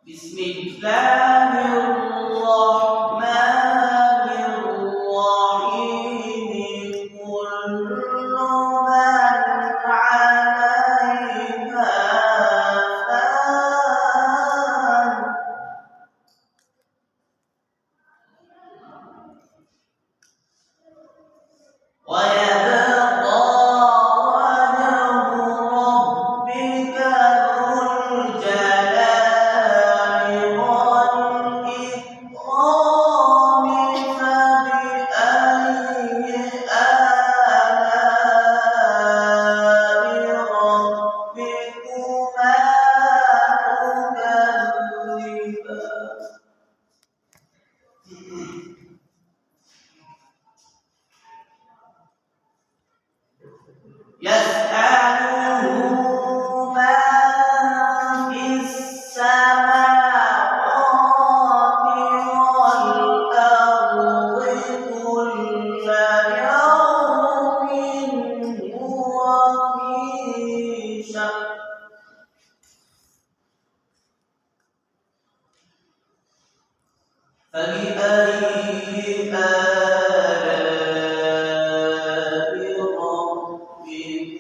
بسم الله الرحمن الرحيم كل من عليها فان ويبقى وجه ربك ذو الجلال والإكرام فبأي آلاء ربكما تكذبان يسأله من في السماوات والأرض كل يوم هو في شأن فبأي آلاء ربكما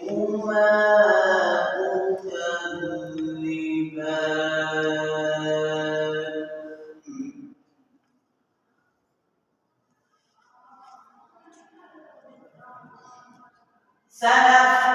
تكذبان